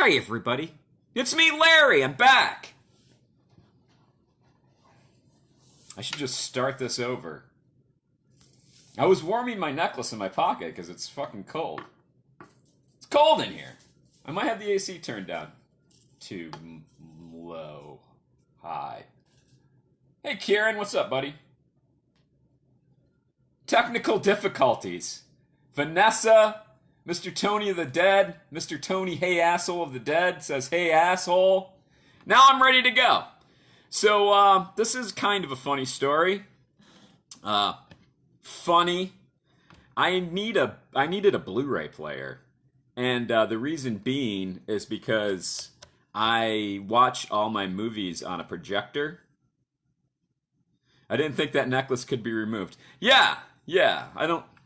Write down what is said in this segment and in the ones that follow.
Hi, everybody. It's me, Larry. I'm back. I should just start this over. I was warming my necklace in my pocket because it's fucking cold. It's cold in here. I might have the AC turned down. Too low. High. Hey, Kieran. What's up, buddy? Technical difficulties. Vanessa... Mr. Tony of the Dead, Mr. Tony Hey Asshole of the Dead says, hey asshole. Now I'm ready to go. So, this is kind of a funny story. Funny. I needed a Blu-ray player. And the reason being is because I watch all my movies on a projector. I didn't think that necklace could be removed. Yeah.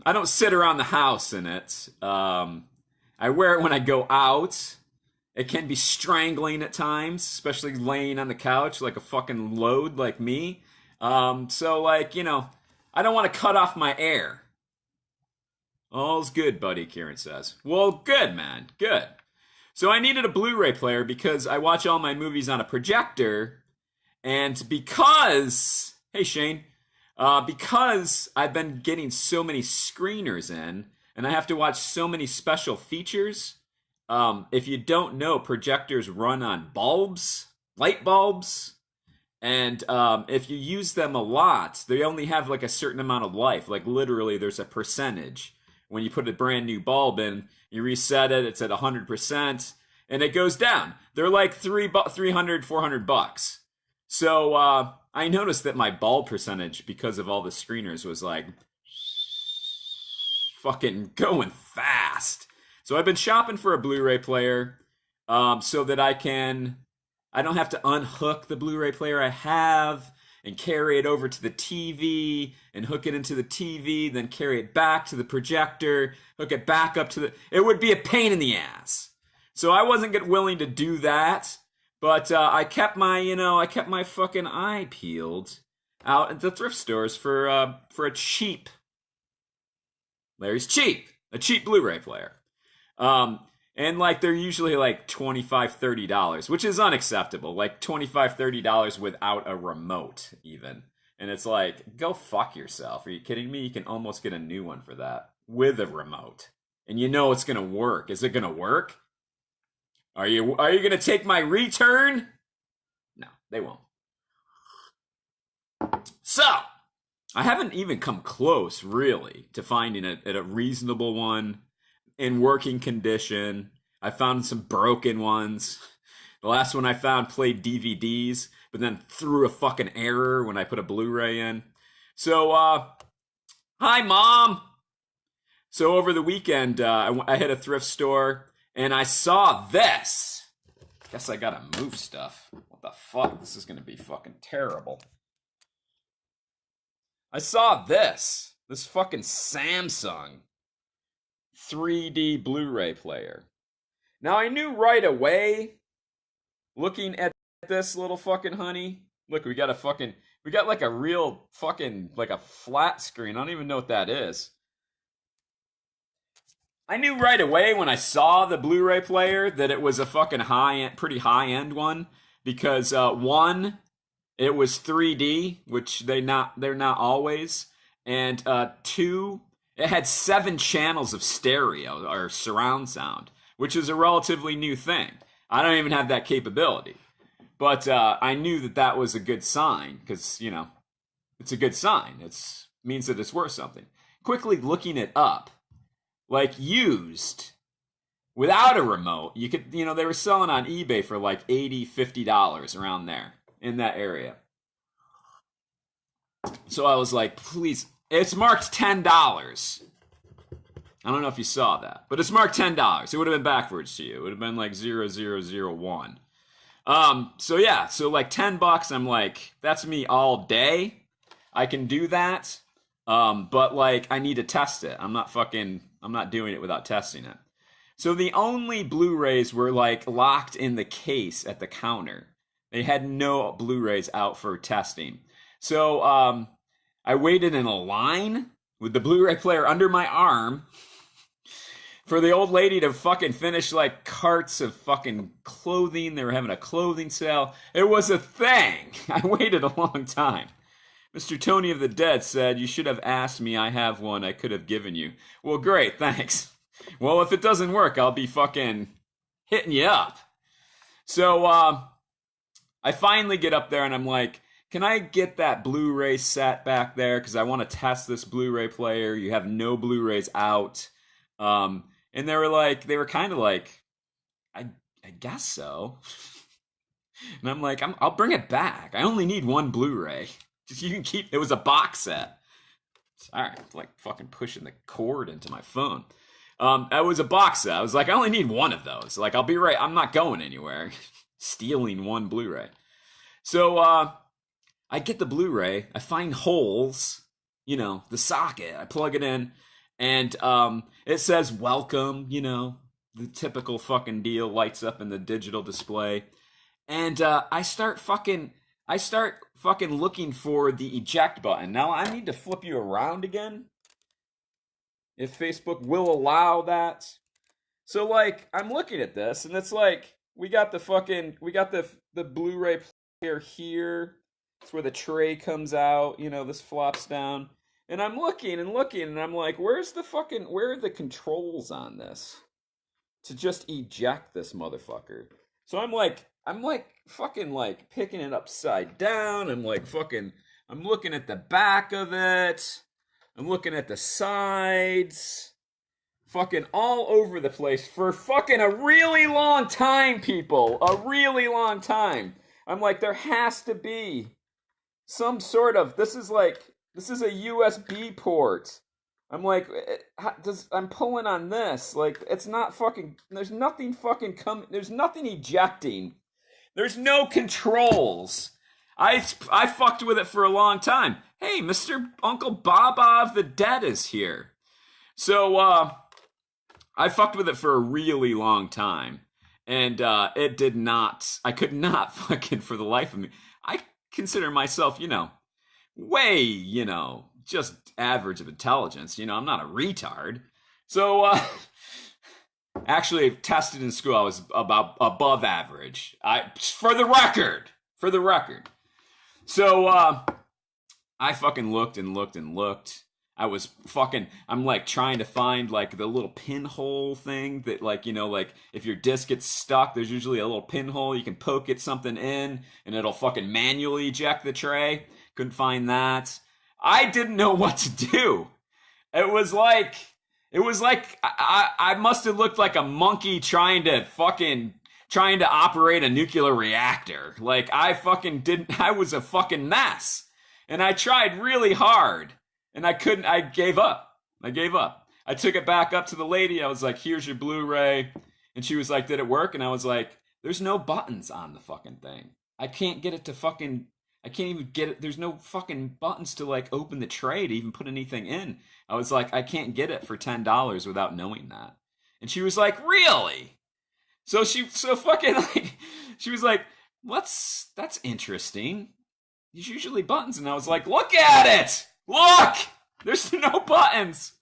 I don't sit around the house in it. I wear it when I go out. It can be strangling at times, especially laying on the couch like a fucking load like me. So, like, you know, I don't want to cut off my air. All's good, buddy, Kieran says. Well, good, man. Good. So I needed a Blu-ray player because I watch all my movies on a projector. And because... Hey, Shane. Because I've been getting so many screeners in, and I have to watch so many special features. If you don't know, projectors run on bulbs, light bulbs, and if you use them a lot, they only have like a certain amount of life. Like literally, there's a percentage. When you put a brand new bulb in, you reset it, it's at 100%, and it goes down. They're like $300-$400. So, I noticed that my bulb percentage, because of all the screeners, was like fucking going fast. So I've been shopping for a Blu-ray player so that I don't have to unhook the Blu-ray player I have and carry it over to the TV and hook it into the TV, then carry it back to the projector, hook it back up to the... It would be a pain in the ass. So I wasn't willing to do that. But I kept my fucking eye peeled out at the thrift stores for a cheap, Larry's cheap, a cheap Blu-ray player. And like they're usually like $25-$30, which is unacceptable. Like $25-$30 without a remote even. And it's like, go fuck yourself. Are you kidding me? You can almost get a new one for that with a remote. And you know it's going to work. Is it going to work? Are you going to take my return? No, they won't. So, I haven't even come close, really, to finding a reasonable one in working condition. I found some broken ones. The last one I found played DVDs, but then threw a fucking error when I put a Blu-ray in. So, hi, Mom! So, over the weekend, I hit a thrift store. And I saw this. Guess I gotta move stuff. What the fuck? This is gonna be fucking terrible. I saw this. This fucking Samsung 3D Blu-ray player. Now I knew right away, looking at this little fucking honey. Look, we got like a real fucking, like a flat screen. I don't even know what that is. I knew right away when I saw the Blu-ray player that it was a fucking pretty high-end one because one, it was 3D, which they're not always, and two, it had 7 channels of stereo or surround sound, which is a relatively new thing. I don't even have that capability, but I knew that was a good sign because you know it's a good sign. It means that it's worth something. Quickly looking it up. Like used without a remote, you could, you know, they were selling on eBay for like $80-$50 around there in that area. So I was like, please, it's marked $10. I don't know if you saw that, but it's marked $10. It would have been backwards to you. It would have been like 0001. So yeah, so like $10. I'm like, that's me all day. I can do that. But like, I need to test it. I'm not doing it without testing it. So the only Blu-rays were like locked in the case at the counter. They had no Blu-rays out for testing. So, I waited in a line with the Blu-ray player under my arm for the old lady to fucking finish like carts of fucking clothing. They were having a clothing sale. It was a thing. I waited a long time. Mr. Tony of the Dead said, "You should have asked me. I have one I could have given you." Well, great, thanks. Well, if it doesn't work, I'll be fucking hitting you up. So, I finally get up there and I'm like, can I get that Blu-ray set back there? Because I want to test this Blu-ray player. You have no Blu-rays out. And they were kind of like, I guess so. And I'm like, I'll bring it back. I only need one Blu-ray. You can keep, it was a box set. Sorry, I'm like fucking pushing the cord into my phone. It was a box set. I was like, I only need one of those. Like, I'll be right. I'm not going anywhere. Stealing one Blu-ray. So, I get the Blu-ray. I find holes, the socket. I plug it in. And it says welcome, the typical fucking deal lights up in the digital display. And I start fucking looking for the eject button. Now I need to flip you around again, if Facebook will allow that. So like, I'm looking at this, and it's like, we got the Blu-ray player here. It's where the tray comes out, this flops down. And I'm looking, and I'm like, where are the controls on this? To just eject this motherfucker. So I'm fucking like picking it upside down. I'm looking at the back of it. I'm looking at the sides. Fucking all over the place for fucking a really long time, people. A really long time. I'm like, there has to be some sort of, this is a USB port. I'm like, I'm pulling on this. Like, it's not fucking, there's nothing ejecting. There's no controls. I fucked with it for a long time. Hey, Mr. Uncle Baba of the Dead is here. So, I fucked with it for a really long time. And, I could not fucking, for the life of me, I consider myself, way, just average of intelligence. I'm not a retard. So, actually, tested in school, I was about above average. For the record. So, I fucking looked and looked and looked. I'm like trying to find like the little pinhole thing that like, if your disc gets stuck, there's usually a little pinhole. You can poke something in and it'll fucking manually eject the tray. Couldn't find that. I didn't know what to do. It was like I must have looked like a monkey trying to operate a nuclear reactor. Like I was a fucking mess. And I tried really hard. And I gave up. I took it back up to the lady. I was like, here's your Blu-ray. And she was like, did it work? And I was like, there's no buttons on the fucking thing. I can't even get it. There's no fucking buttons to like open the tray to even put anything in. I was like, I can't get it for $10 without knowing that. And she was like, really? She was like, that's interesting. There's usually buttons. And I was like, look at it! Look! There's no buttons!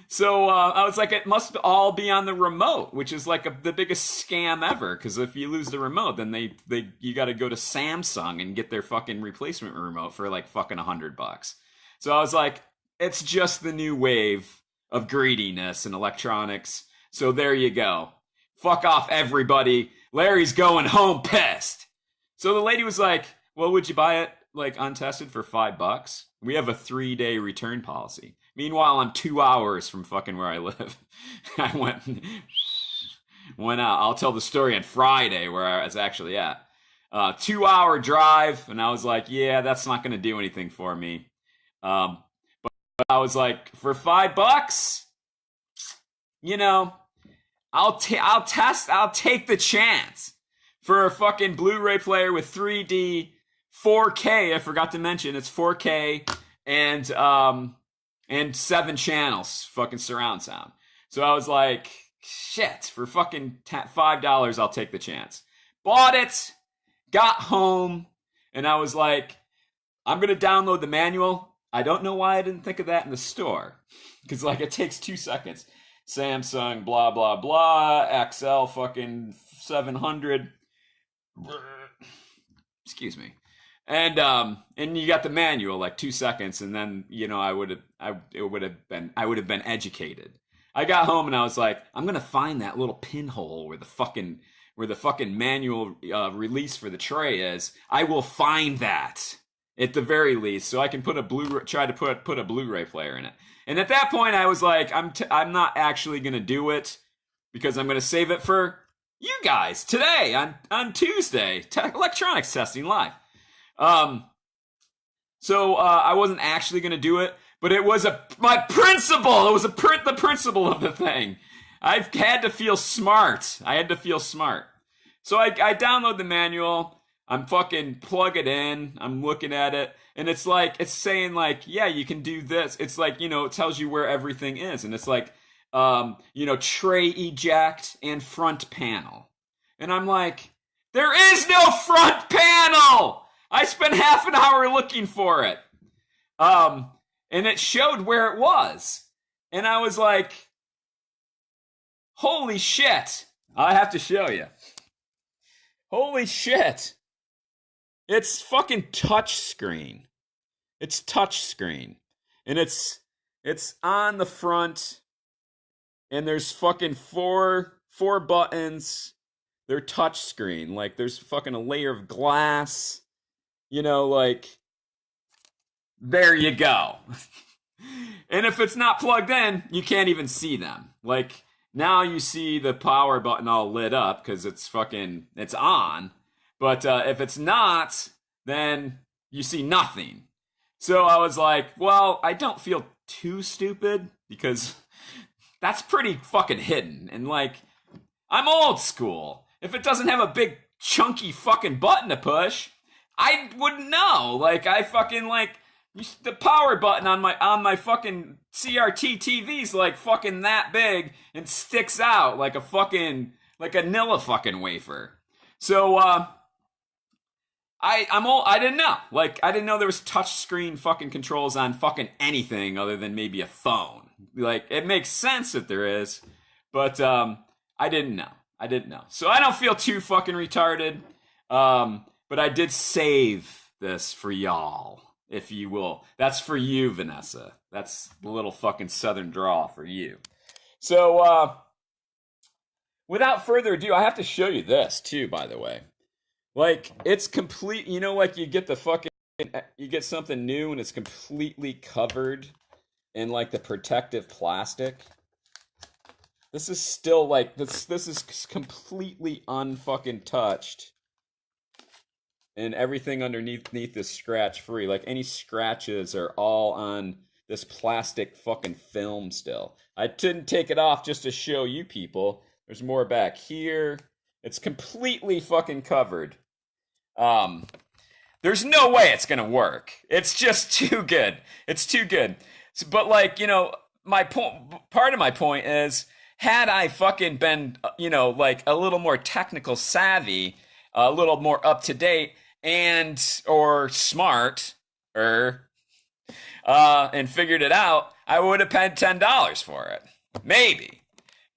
So I was like, it must all be on the remote, which is like the biggest scam ever. Because if you lose the remote, then you got to go to Samsung and get their fucking replacement remote for like fucking $100. So I was like, it's just the new wave of greediness in electronics. So there you go. Fuck off, everybody. Larry's going home pissed. So the lady was like, well, would you buy it like untested for $5? We have a 3-day return policy. Meanwhile, I'm 2 hours from fucking where I live. I went out. I'll tell the story on Friday where I was actually at. 2-hour drive, and I was like, yeah, that's not going to do anything for me. But I was like, for $5, I'll take the chance for a fucking Blu-ray player with 3D 4K. I forgot to mention it's 4K and 7 channels, fucking surround sound. So I was like, shit, for fucking $5, I'll take the chance. Bought it, got home, and I was like, I'm gonna download the manual. I don't know why I didn't think of that in the store, because like it takes 2 seconds. Samsung blah blah blah XL fucking 700. Excuse me. And you got the manual like 2 seconds, and then I would have been educated. I got home and I was like, I'm gonna find that little pinhole where the fucking manual release for the tray is. I will find that at the very least, so I can put try to put a Blu-ray player in it. And at that point, I was like, I'm not actually gonna do it because I'm gonna save it for you guys today on Tuesday. Electronics Testing Live. So I wasn't actually going to do it, but it was my principle. It was the principle of the thing. I had to feel smart. So I download the manual. I'm fucking plug it in. I'm looking at it, and it's saying like, yeah, you can do this. It's like, it tells you where everything is, and it's like, tray eject and front panel. And I'm like, there is no front panel! I spent half an hour looking for it. And it showed where it was. And I was like, holy shit. I have to show you. Holy shit. It's fucking touch screen. It's touch screen. And it's on the front. And there's fucking four buttons. They're touch screen. Like there's fucking a layer of glass. There you go. And if it's not plugged in, you can't even see them. Like, now you see the power button all lit up because it's on. But if it's not, then you see nothing. So I was like, well, I don't feel too stupid because that's pretty fucking hidden. And like, I'm old school. If it doesn't have a big chunky fucking button to push, I wouldn't know. Like, I fucking the power button on my fucking CRT TV's like fucking that big and sticks out like a Nilla fucking wafer. So I didn't know. Like, I didn't know there was touch screen fucking controls on fucking anything other than maybe a phone. Like, it makes sense that there is, but I didn't know. So I don't feel too fucking retarded. But I did save this for y'all, if you will. That's for you, Vanessa. That's the little fucking southern drawl for you. So, without further ado, I have to show you this, too, by the way. Like, it's complete, like you get something new and it's completely covered in, like, the protective plastic. This is still, like, this is completely unfucking touched. And everything underneath is scratch free. Like, any scratches are all on this plastic fucking film still. I didn't take it off just to show you people. There's more back here. It's completely fucking covered. There's no way it's gonna work. It's just too good. It's too good. But like, part of my point is, had I fucking been, like a little more technical savvy, a little more up to date, or smart, and figured it out, I would have paid $10 for it. Maybe.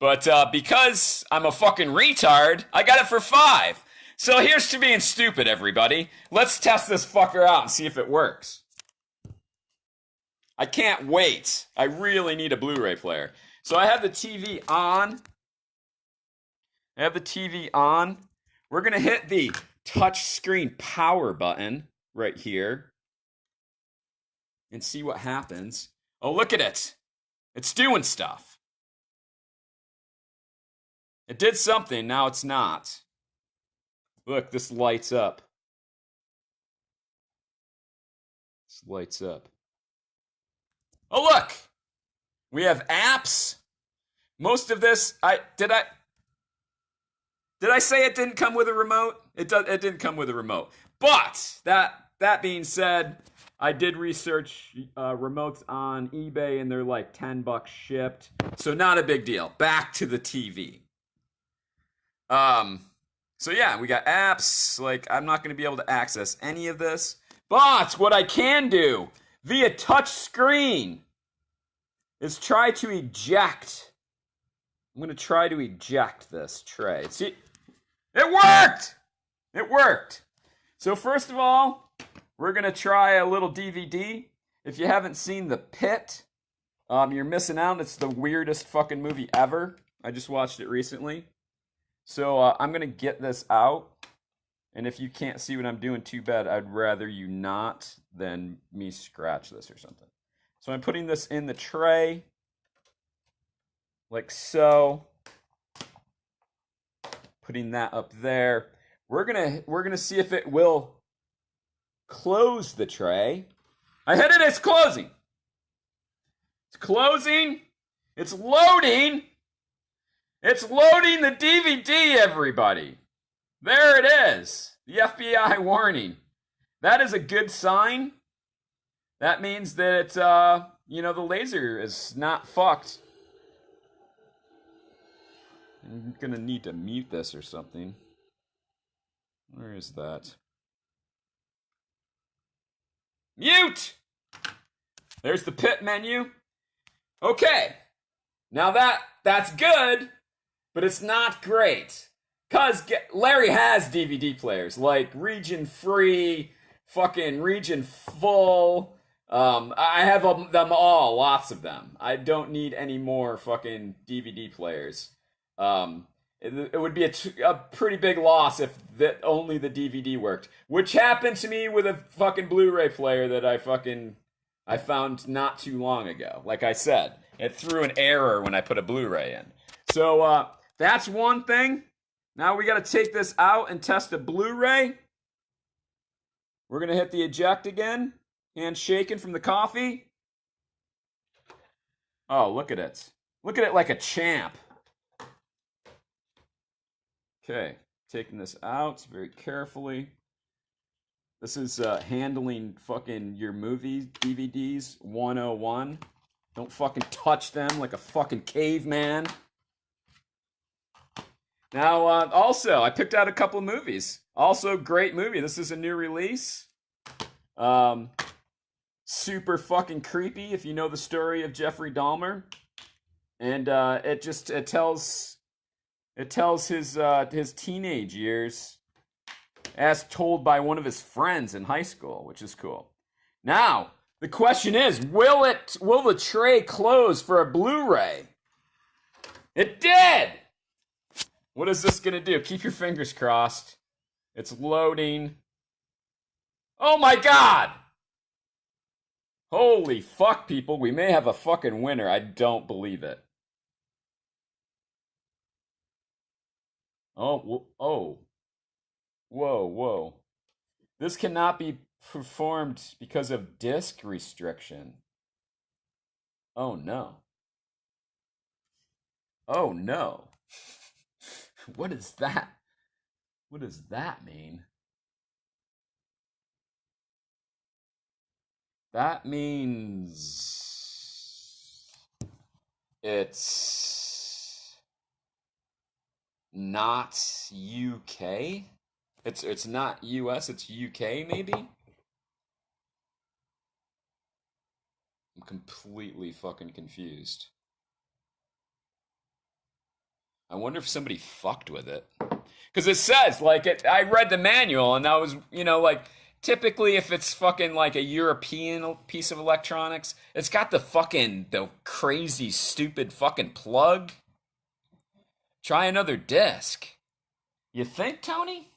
But because I'm a fucking retard, I got it for $5. So here's to being stupid, everybody. Let's test this fucker out and see if it works. I can't wait. I really need a Blu-ray player. So I have the TV on. We're going to hit the touch screen power button right here and see what happens. Oh, look at it. It's doing stuff. It did something, now it's not. Look, this lights up. This lights up. Oh, look! We have apps. Most of this, did I say it didn't come with a remote? It didn't come with a remote. But that being said, I did research remotes on eBay, and they're like $10 shipped. So not a big deal. Back to the TV. So yeah, we got apps. Like, I'm not going to be able to access any of this. But what I can do via touch screen is try to eject I'm going to try to eject this tray. See, it worked! It worked! So first of all, we're going to try a little DVD. If you haven't seen The Pit, you're missing out. It's the weirdest fucking movie ever. I just watched it recently. So I'm going to get this out. And if you can't see what I'm doing, too bad. I'd rather you not than me scratch this or something. So I'm putting this in the tray. Like so. Putting that up there. We're gonna see if it will close the tray. I hit it, it's closing. It's closing. It's loading. It's loading the DVD, everybody. There it is. The FBI warning. That is a good sign. That means that the laser is not fucked. I'm gonna need to mute this or something. Where is that? Mute! There's the Pit menu. Okay. Now that's good, but it's not great. Because Larry has DVD players, like region free, fucking region full. I have them all, lots of them. I don't need any more fucking DVD players. It would be a pretty big loss if only the DVD worked, which happened to me with a fucking Blu-ray player that I found not too long ago. Like I said, it threw an error when I put a Blu-ray in. So that's one thing. Now we got to take this out and test a Blu-ray. We're gonna hit the eject again. Hand shaking from the coffee. Oh, look at it! Look at it like a champ. Okay, taking this out very carefully. This is handling fucking your movie DVDs 101. Don't fucking touch them like a fucking caveman. Now, also, I picked out a couple of movies. Also, great movie. This is a new release. Super fucking creepy if you know the story of Jeffrey Dahmer. And it tells his teenage years as told by one of his friends in high school, which is cool. Now, the question is, will the tray close for a Blu-ray? It did! What is this gonna do? Keep your fingers crossed. It's loading. Oh my god! Holy fuck, people. We may have a fucking winner. I don't believe it. Oh. Whoa. This cannot be performed because of disk restriction. Oh no. Oh no. What is that? What does that mean? That means it's not UK. It's not US, it's UK maybe? I'm completely fucking confused. I wonder if somebody fucked with it. Because it says, I read the manual and that was, typically if it's fucking like a European piece of electronics, it's got the crazy, stupid fucking plug. Try another disc. You think, Tony?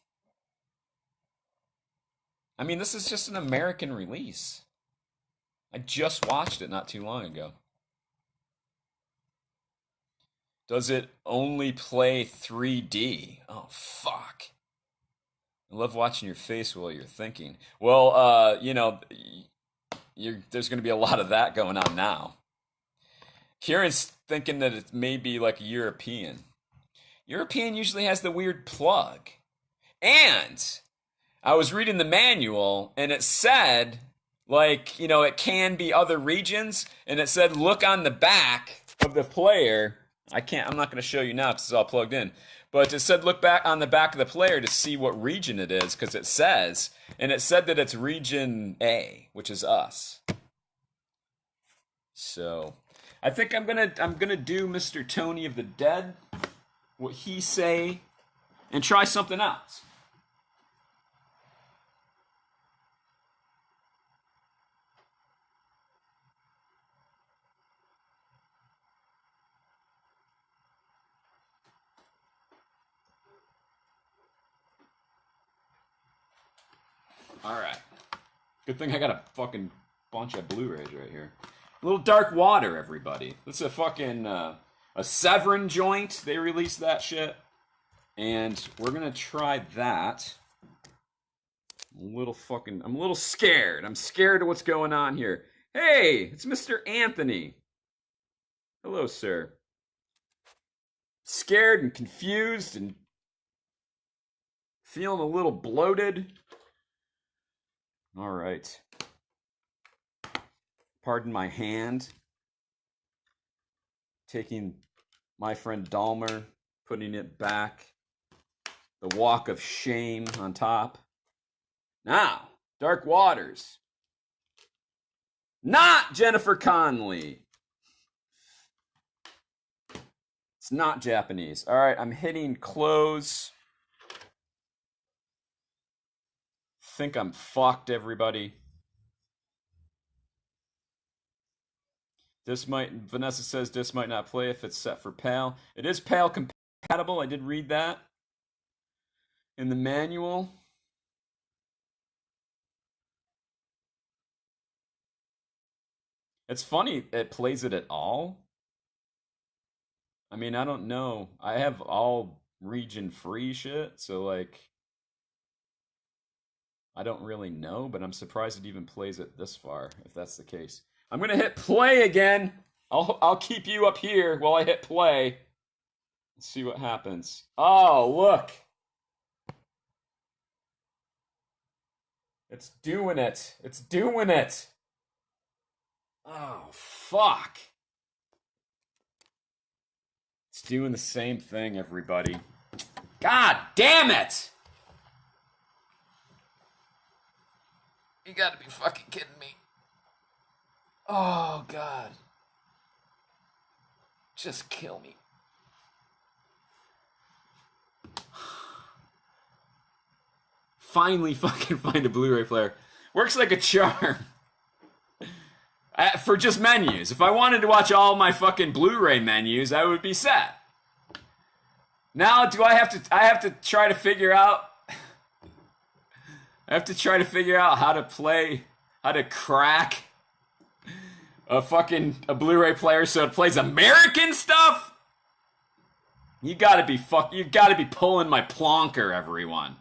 I mean, this is just an American release. I just watched it not too long ago. Does it only play 3D? Oh, fuck. I love watching your face while you're thinking. Well, there's going to be a lot of that going on now. Kieran's thinking that it may be like European. European usually has the weird plug. And I was reading the manual, and it said, it can be other regions, and it said, look on the back of the player. I'm not going to show you now because it's all plugged in. But it said look back on the back of the player to see what region it is, because it says, and it said that it's region A, which is us. So, I think I'm gonna do Mr. Tony of the Dead, what he say, and try something else. All right. Good thing I got a fucking bunch of Blu-rays right here. A little Dark Water, everybody. It's a fucking a Severin joint. They released that shit, and we're gonna try that. I'm a little scared. I'm scared of what's going on here. Hey, it's Mr. Anthony. Hello, sir. Scared and confused and feeling a little bloated. All right. Pardon my hand. Taking my friend Dahmer, putting it back. The walk of shame on top. Now, Dark Waters. Not Jennifer Connelly. It's not Japanese. All right, I'm hitting close. Think I'm fucked, everybody. Vanessa says this might not play if it's set for PAL. It is PAL compatible. I did read that in the manual. It's funny it plays it at all. I mean, I don't know. I have all region free shit, so like I don't really know, but I'm surprised it even plays it this far, if that's the case. I'm gonna hit play again. I'll keep you up here while I hit play. Let's see what happens. Oh, look. It's doing it. It's doing it. Oh, fuck. It's doing the same thing, everybody. God damn it! You gotta be fucking kidding me. Oh, God. Just kill me. Finally fucking find a Blu-ray player. Works like a charm. For just menus. If I wanted to watch all my fucking Blu-ray menus, I would be set. Now, I have to try to figure out... I have to try to figure out how to crack a Blu-ray player so it plays American stuff? You gotta be pulling my plonker, everyone.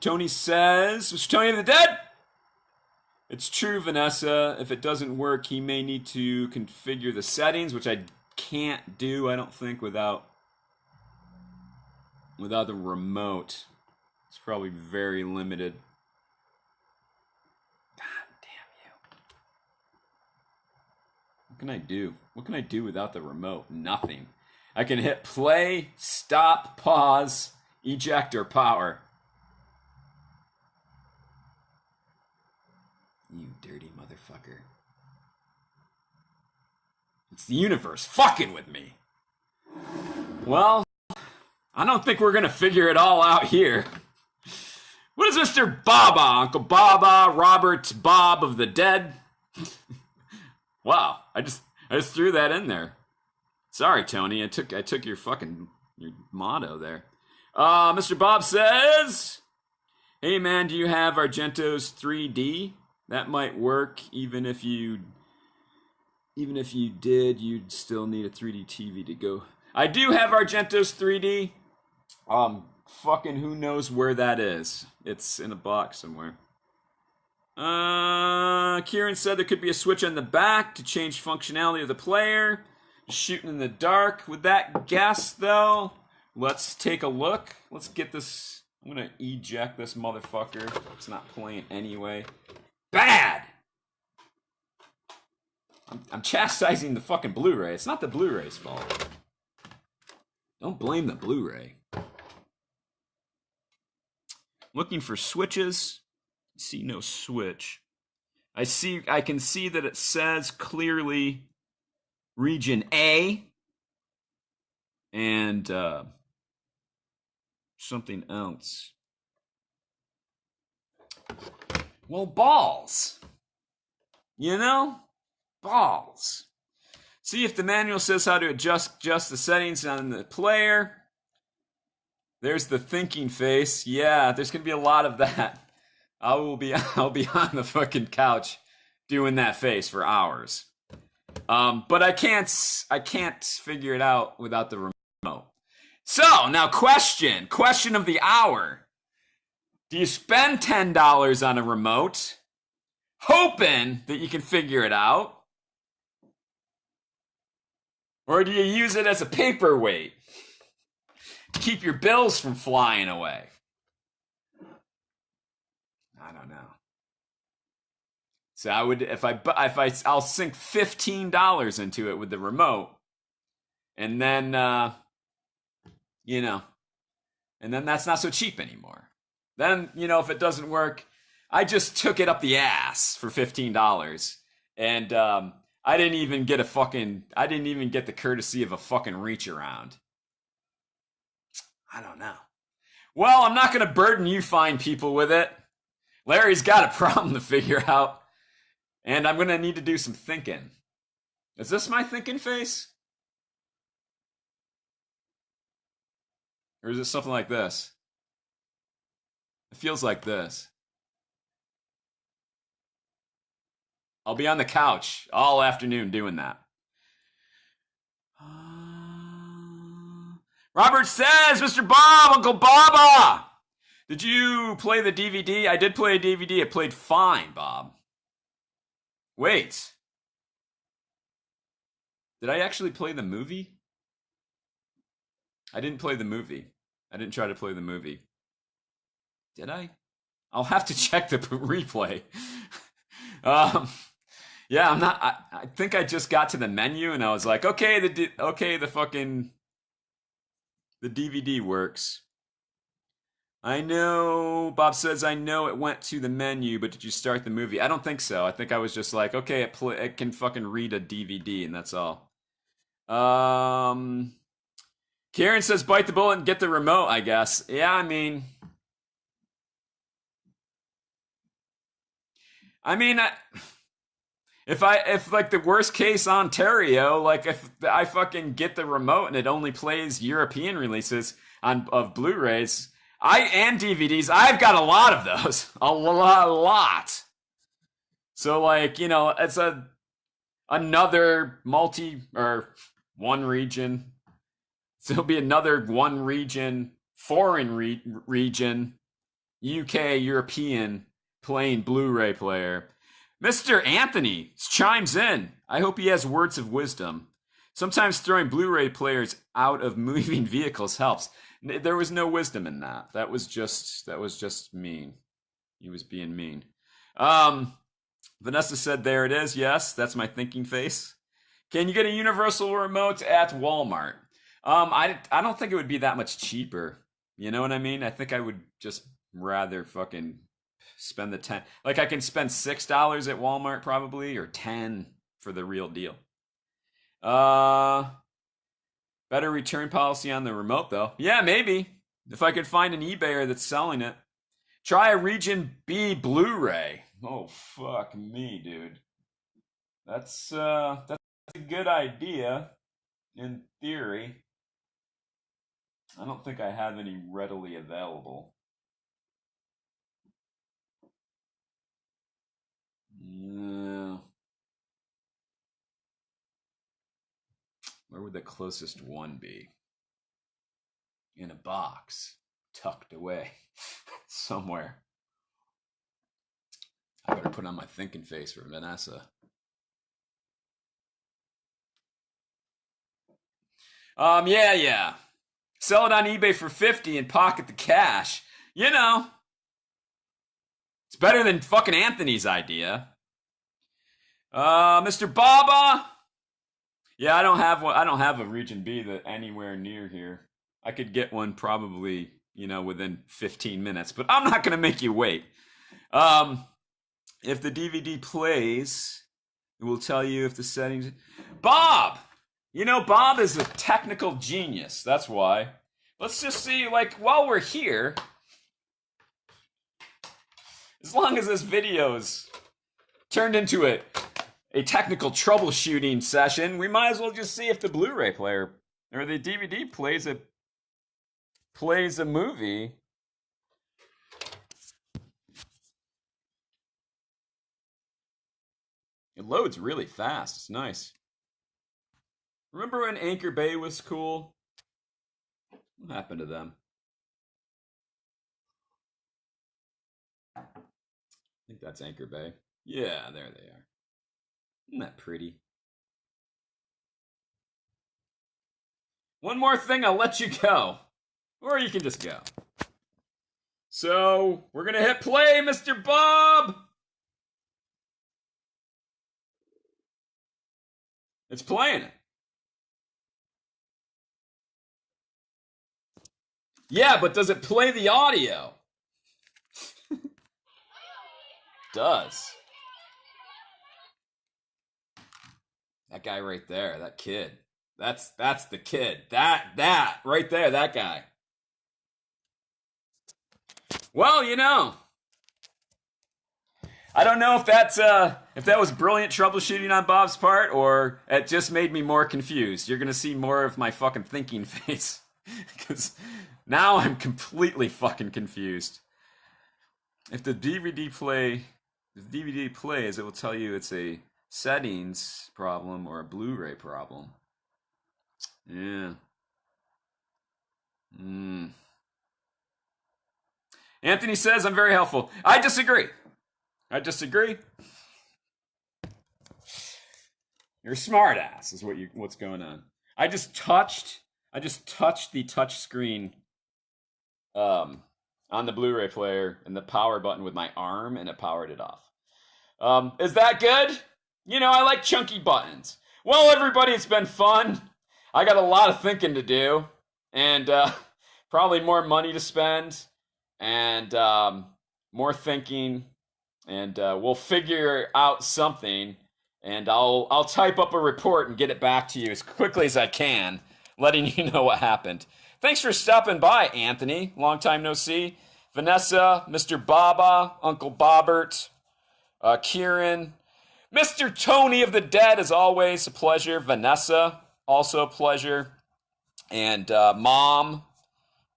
Tony says, Mr. Tony of the Dead? It's true, Vanessa. If it doesn't work, he may need to configure the settings, which I can't do, I don't think, without the remote. It's probably very limited. God damn you. What can I do? What can I do without the remote? Nothing. I can hit play, stop, pause, eject, or power. You dirty motherfucker. It's the universe fucking with me. Well, I don't think we're gonna figure it all out here. What is Mr. Baba, Uncle Baba, Robert Bob of the Dead? Wow, I just threw that in there. Sorry, Tony, I took your motto there. Mr. Bob says, hey man, do you have Argento's 3D? That might work, even if you did, you'd still need a 3D TV to go. I do have Argento's 3D. Fucking who knows where that is. It's in a box somewhere. Kieran said there could be a switch on the back to change functionality of the player. Shooting in the dark. With that guess, though, let's take a look. Let's get this. I'm gonna eject this motherfucker. It's not playing anyway. Bad! I'm chastising the fucking Blu-ray. It's not the Blu-ray's fault. Don't blame the Blu-ray. Looking for switches. See no switch. I can see that it says clearly region A and something else. Well, balls. You know? Balls. See if the manual says how to adjust the settings on the player. There's the thinking face. Yeah, there's going to be a lot of that. I'll be on the fucking couch doing that face for hours. But I can't figure it out without the remote. So, now question of the hour. Do you spend $10 on a remote hoping that you can figure it out? Or do you use it as a paperweight to keep your bills from flying away? I don't know. So I would, I'll sink $15 into it with the remote, and then, and then that's not so cheap anymore. Then, if it doesn't work, I just took it up the ass for $15, and I didn't even get the courtesy of a fucking reach around. I don't know. Well, I'm not going to burden you fine people with it. Larry's got a problem to figure out, and I'm going to need to do some thinking. Is this my thinking face? Or is it something like this? It feels like this. I'll be on the couch all afternoon doing that. Robert says, Mr. Bob, Uncle Baba, did you play the DVD? I did play a DVD. It played fine, Bob. Wait. Did I actually play the movie? I didn't play the movie. I didn't try to play the movie. Did I? I'll have to check the replay. Yeah, I'm not. I think I just got to the menu and I was like, okay, the DVD works. I know. Bob says, I know it went to the menu, but did you start the movie? I don't think so. I think I was just like, okay, it can fucking read a DVD, and that's all. Karen says, bite the bullet and get the remote, I guess. Yeah, I mean, if like the worst case Ontario, like if I fucking get the remote and it only plays European releases of Blu-rays, and DVDs, I've got a lot of those, a lot. So like, it's another one region. So it'll be another one region, foreign region, UK, European playing Blu-ray player. Mr. Anthony chimes in. I hope he has words of wisdom. Sometimes throwing Blu-ray players out of moving vehicles helps. There was no wisdom in that. That was just mean. He was being mean. Vanessa said, there it is. Yes, that's my thinking face. Can you get a universal remote at Walmart? I don't think it would be that much cheaper. You know what I mean? I think I would just rather fucking spend the 10. Like I can spend $6 at Walmart probably, or 10 for the real deal. Better return policy on the remote though. Yeah, maybe. If I could find an eBayer that's selling it. Try a Region B Blu-ray. Oh fuck me, dude. That's a good idea in theory. I don't think I have any readily available. No. Where would the closest one be? In a box, tucked away somewhere. I better put on my thinking face for Vanessa. Yeah. Sell it on eBay for $50 and pocket the cash. It's better than fucking Anthony's idea. Mr. Baba. Yeah, I don't have a Region B that anywhere near here. I could get one probably, within 15 minutes, but I'm not going to make you wait. Um, if the DVD plays, it will tell you if the settings. Bob! Bob is a technical genius. That's why. Let's just see, while we're here, as long as this video's turned into a technical troubleshooting session, we might as well just see if the Blu-ray player or the DVD plays a movie. It loads really fast. It's nice. Remember when Anchor Bay was cool? What happened to them? I think that's Anchor Bay. Yeah, there they are. Isn't that pretty? One more thing, I'll let you go. Or you can just go. So, we're gonna hit play, Mr. Bob! It's playing it. Yeah, but does it play the audio? Does. That guy right there, that kid. That's the kid. That right there, that guy. Well, I don't know if that was brilliant troubleshooting on Bob's part, or it just made me more confused. You're gonna see more of my fucking thinking face, because now I'm completely fucking confused. If the DVD plays, it will tell you it's a settings problem or a Blu-ray problem. Yeah. Anthony says I'm very helpful. I disagree. You're a smart ass is what's going on. I just touched the touch screen on the Blu-ray player and the power button with my arm, and it powered it off. Is that good? I like chunky buttons. Well, everybody, it's been fun. I got a lot of thinking to do, and probably more money to spend, and more thinking, and we'll figure out something, and I'll type up a report and get it back to you as quickly as I can, letting you know what happened. Thanks for stopping by, Anthony. Long time no see. Vanessa, Mr. Baba, Uncle Bobbert, Kieran, Mr. Tony of the Dead, as always, a pleasure. Vanessa, also a pleasure. And Mom,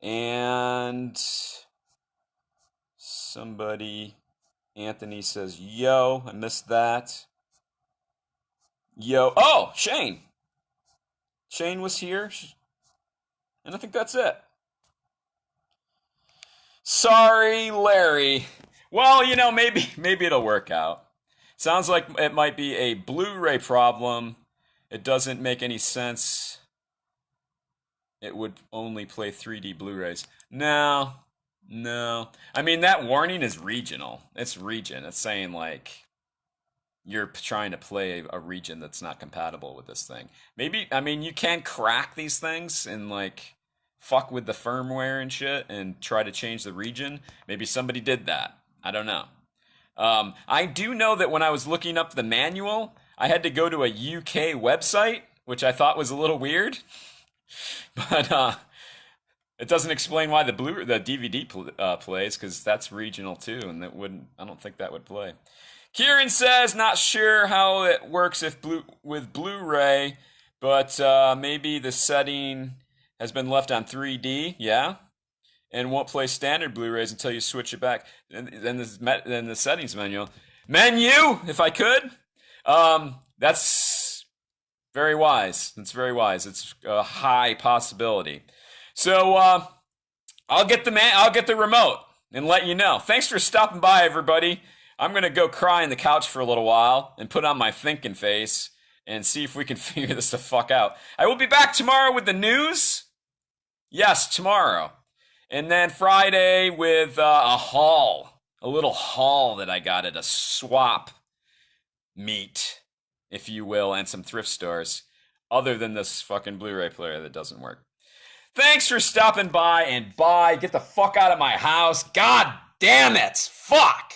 and somebody, Anthony says, yo, I missed that. Yo, oh, Shane. Shane was here. And I think that's it. Sorry, Larry. Well, maybe it'll work out. Sounds like it might be a Blu-ray problem. It doesn't make any sense. It would only play 3D Blu-rays. No. I mean, that warning is regional. It's region. It's saying, you're trying to play a region that's not compatible with this thing. Maybe, you can crack these things and, fuck with the firmware and shit and try to change the region. Maybe somebody did that. I don't know. I do know that when I was looking up the manual, I had to go to a UK website, which I thought was a little weird. But it doesn't explain why the DVD plays, because that's regional too, and I don't think that would play. Kieran says, not sure how it works with Blu-ray, but maybe the setting has been left on 3D, yeah, and won't play standard Blu-rays until you switch it back. And then the settings menu, if I could. That's very wise. It's a high possibility. So I'll get the remote and let you know. Thanks for stopping by, everybody. I'm gonna go cry on the couch for a little while and put on my thinking face and see if we can figure this the fuck out. I will be back tomorrow with the news. Yes, tomorrow. And then Friday with a little haul that I got at a swap meet, if you will, and some thrift stores, other than this fucking Blu-ray player that doesn't work. Thanks for stopping by, and bye. Get the fuck out of my house. God damn it. Fuck.